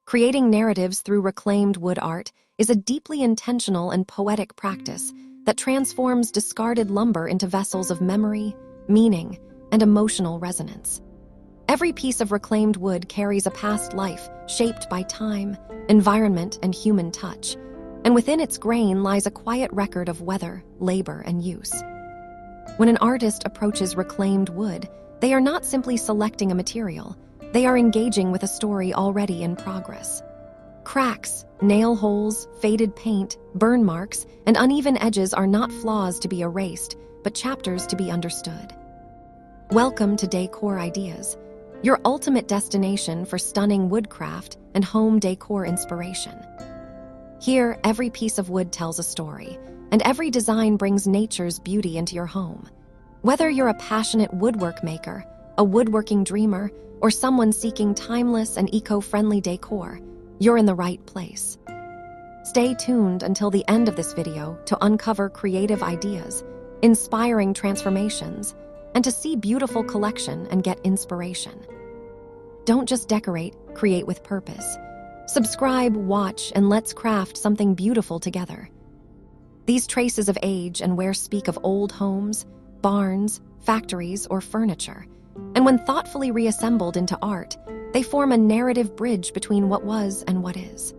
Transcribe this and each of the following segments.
Creating narratives through reclaimed wood art is a deeply intentional and poetic practice that transforms discarded lumber into vessels of memory, meaning, and emotional resonance. Every piece of reclaimed wood carries a past life shaped by time, environment, and human touch, and within its grain lies a quiet record of weather, labor, and use. When an artist approaches reclaimed wood, they are not simply selecting a material, they are engaging with a story already in progress. Cracks, nail holes, faded paint, burn marks, and uneven edges are not flaws to be erased, but chapters to be understood. Welcome to Decor Ideas, your ultimate destination for stunning woodcraft and home decor inspiration. Here, every piece of wood tells a story, and every design brings nature's beauty into your home. Whether you're a passionate woodwork maker, a woodworking dreamer, or someone seeking timeless and eco-friendly decor, you're in the right place. Stay tuned until the end of this video to uncover creative ideas, inspiring transformations, and to see beautiful collection and get inspiration. Don't just decorate, create with purpose. Subscribe, watch, and let's craft something beautiful together. These traces of age and wear speak of old homes, barns, factories, or furniture, and when thoughtfully reassembled into art, they form a narrative bridge between what was and what is.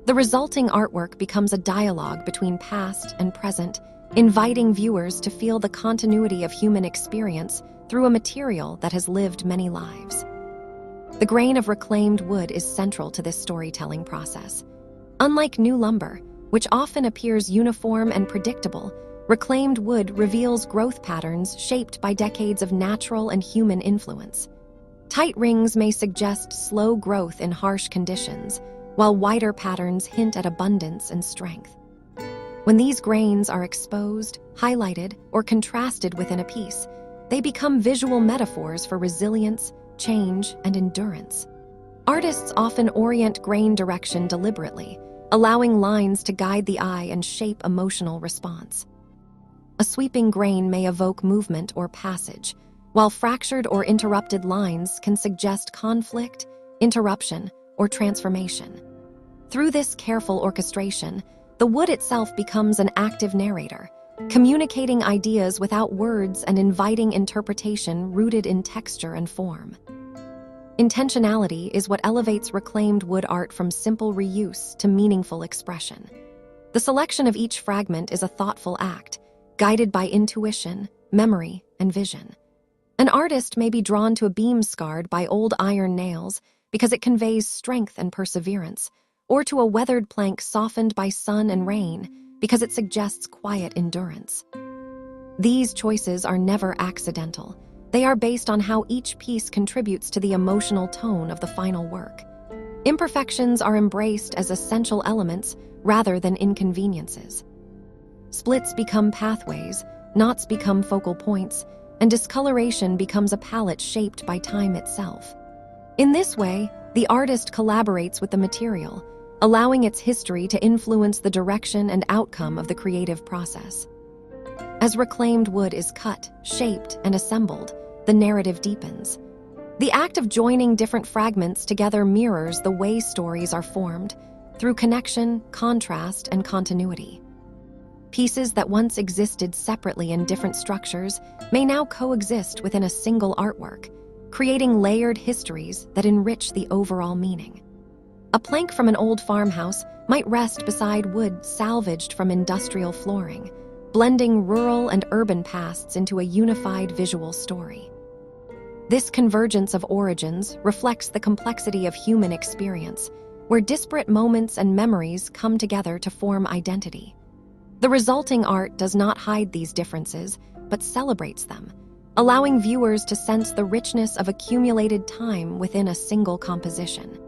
The resulting artwork becomes a dialogue between past and present, inviting viewers to feel the continuity of human experience through a material that has lived many lives. The grain of reclaimed wood is central to this storytelling process. Unlike new lumber, which often appears uniform and predictable, reclaimed wood reveals growth patterns shaped by decades of natural and human influence. Tight rings may suggest slow growth in harsh conditions, while wider patterns hint at abundance and strength. When these grains are exposed, highlighted, or contrasted within a piece, they become visual metaphors for resilience, change, and endurance. Artists often orient grain direction deliberately, allowing lines to guide the eye and shape emotional response. A sweeping grain may evoke movement or passage, while fractured or interrupted lines can suggest conflict, interruption, or transformation. Through this careful orchestration, the wood itself becomes an active narrator, communicating ideas without words and inviting interpretation rooted in texture and form. Intentionality is what elevates reclaimed wood art from simple reuse to meaningful expression. The selection of each fragment is a thoughtful act, guided by intuition, memory, and vision. An artist may be drawn to a beam scarred by old iron nails because it conveys strength and perseverance, or to a weathered plank softened by sun and rain because it suggests quiet endurance. These choices are never accidental. They are based on how each piece contributes to the emotional tone of the final work. Imperfections are embraced as essential elements rather than inconveniences. Splits become pathways, knots become focal points, and discoloration becomes a palette shaped by time itself. In this way, the artist collaborates with the material, allowing its history to influence the direction and outcome of the creative process. As reclaimed wood is cut, shaped, and assembled, the narrative deepens. The act of joining different fragments together mirrors the way stories are formed, through connection, contrast, and continuity. Pieces that once existed separately in different structures may now coexist within a single artwork, creating layered histories that enrich the overall meaning. A plank from an old farmhouse might rest beside wood salvaged from industrial flooring, blending rural and urban pasts into a unified visual story. This convergence of origins reflects the complexity of human experience, where disparate moments and memories come together to form identity. The resulting art does not hide these differences, but celebrates them, allowing viewers to sense the richness of accumulated time within a single composition.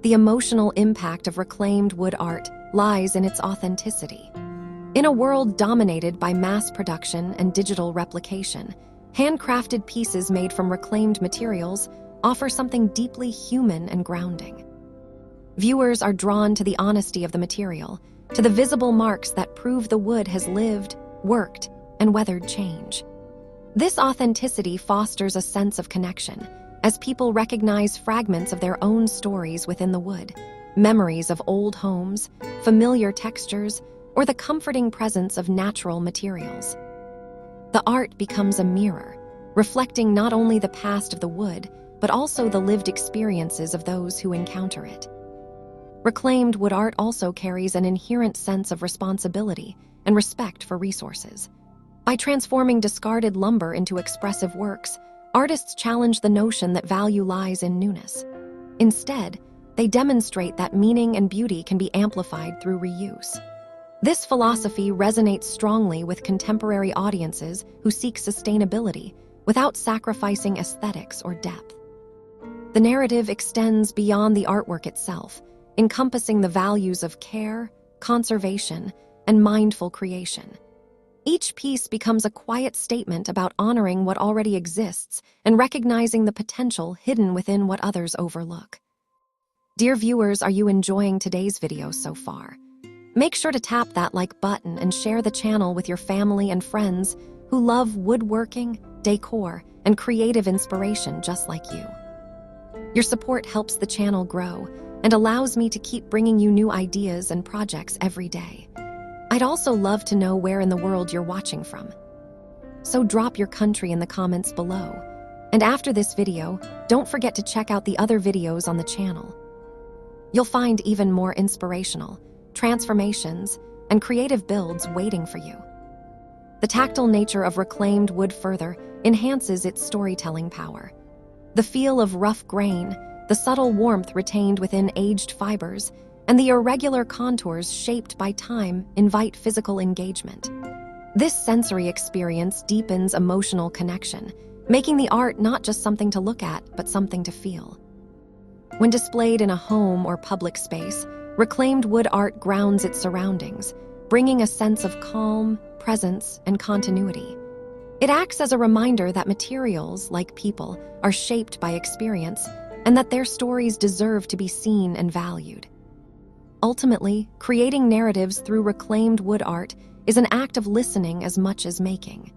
The emotional impact of reclaimed wood art lies in its authenticity. In a world dominated by mass production and digital replication, handcrafted pieces made from reclaimed materials offer something deeply human and grounding. Viewers are drawn to the honesty of the material, to the visible marks that prove the wood has lived, worked, and weathered change. This authenticity fosters a sense of connection, as people recognize fragments of their own stories within the wood, memories of old homes, familiar textures, or the comforting presence of natural materials. The art becomes a mirror, reflecting not only the past of the wood, but also the lived experiences of those who encounter it. Reclaimed wood art also carries an inherent sense of responsibility and respect for resources. By transforming discarded lumber into expressive works, artists challenge the notion that value lies in newness. Instead, they demonstrate that meaning and beauty can be amplified through reuse. This philosophy resonates strongly with contemporary audiences who seek sustainability without sacrificing aesthetics or depth. The narrative extends beyond the artwork itself, encompassing the values of care, conservation, and mindful creation. Each piece becomes a quiet statement about honoring what already exists and recognizing the potential hidden within what others overlook. Dear viewers, are you enjoying today's video so far? Make sure to tap that like button and share the channel with your family and friends who love woodworking, decor, and creative inspiration just like you. Your support helps the channel grow and allows me to keep bringing you new ideas and projects every day. I'd also love to know where in the world you're watching from. So drop your country in the comments below. And after this video, don't forget to check out the other videos on the channel. You'll find even more inspirational, transformations, and creative builds waiting for you. The tactile nature of reclaimed wood further enhances its storytelling power. The feel of rough grain, the subtle warmth retained within aged fibers, and the irregular contours shaped by time invite physical engagement. This sensory experience deepens emotional connection, making the art not just something to look at, but something to feel. When displayed in a home or public space, reclaimed wood art grounds its surroundings, bringing a sense of calm, presence, and continuity. It acts as a reminder that materials, like people, are shaped by experience, and that their stories deserve to be seen and valued. Ultimately, creating narratives through reclaimed wood art is an act of listening as much as making.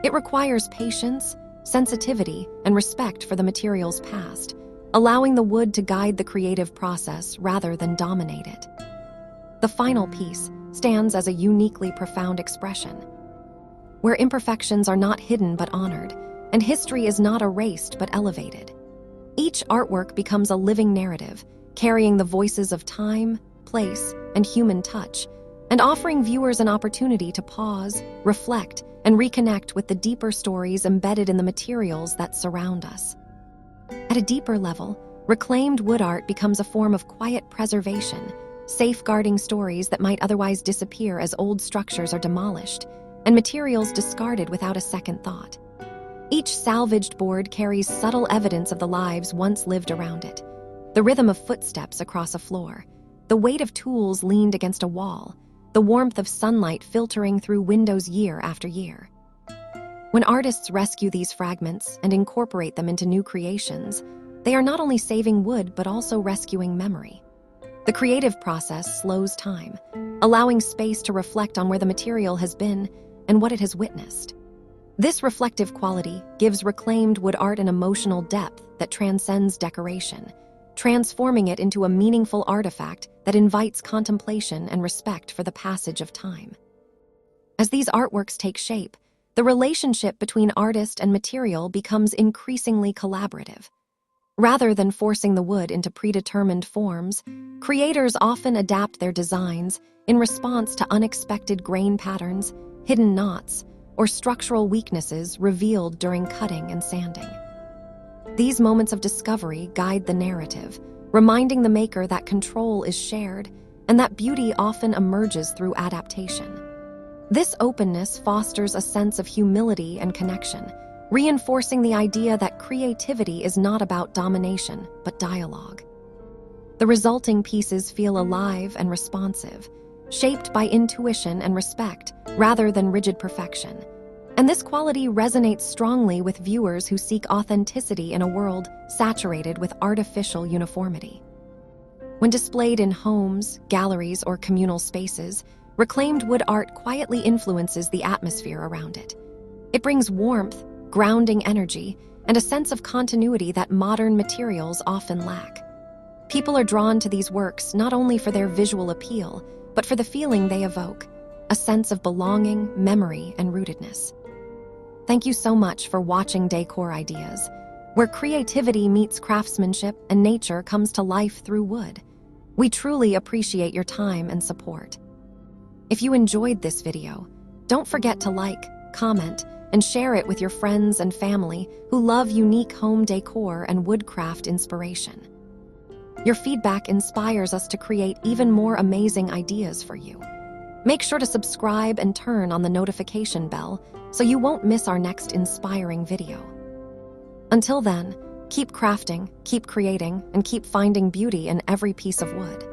It requires patience, sensitivity, and respect for the material's past, allowing the wood to guide the creative process rather than dominate it. The final piece stands as a uniquely profound expression, where imperfections are not hidden but honored, and history is not erased but elevated. Each artwork becomes a living narrative, carrying the voices of time, place, and human touch, and offering viewers an opportunity to pause, reflect, and reconnect with the deeper stories embedded in the materials that surround us. At a deeper level, reclaimed wood art becomes a form of quiet preservation, safeguarding stories that might otherwise disappear as old structures are demolished and materials discarded without a second thought. Each salvaged board carries subtle evidence of the lives once lived around it. The rhythm of footsteps across a floor, the weight of tools leaned against a wall, the warmth of sunlight filtering through windows year after year. When artists rescue these fragments and incorporate them into new creations, they are not only saving wood but also rescuing memory. The creative process slows time, allowing space to reflect on where the material has been and what it has witnessed. This reflective quality gives reclaimed wood art an emotional depth that transcends decoration, transforming it into a meaningful artifact that invites contemplation and respect for the passage of time. As these artworks take shape, the relationship between artist and material becomes increasingly collaborative. Rather than forcing the wood into predetermined forms, creators often adapt their designs in response to unexpected grain patterns, hidden knots, or structural weaknesses revealed during cutting and sanding. These moments of discovery guide the narrative, reminding the maker that control is shared and that beauty often emerges through adaptation. This openness fosters a sense of humility and connection, reinforcing the idea that creativity is not about domination, but dialogue. The resulting pieces feel alive and responsive, shaped by intuition and respect rather than rigid perfection. And this quality resonates strongly with viewers who seek authenticity in a world saturated with artificial uniformity. When displayed in homes, galleries, or communal spaces, reclaimed wood art quietly influences the atmosphere around it. It brings warmth, grounding energy, and a sense of continuity that modern materials often lack. People are drawn to these works not only for their visual appeal, but for the feeling they evoke, a sense of belonging, memory, and rootedness. Thank you so much for watching Decor Ideas, where creativity meets craftsmanship and nature comes to life through wood. We truly appreciate your time and support. If you enjoyed this video, don't forget to like, comment, and share it with your friends and family who love unique home decor and woodcraft inspiration. Your feedback inspires us to create even more amazing ideas for you. Make sure to subscribe and turn on the notification bell so you won't miss our next inspiring video. Until then, keep crafting, keep creating, and keep finding beauty in every piece of wood.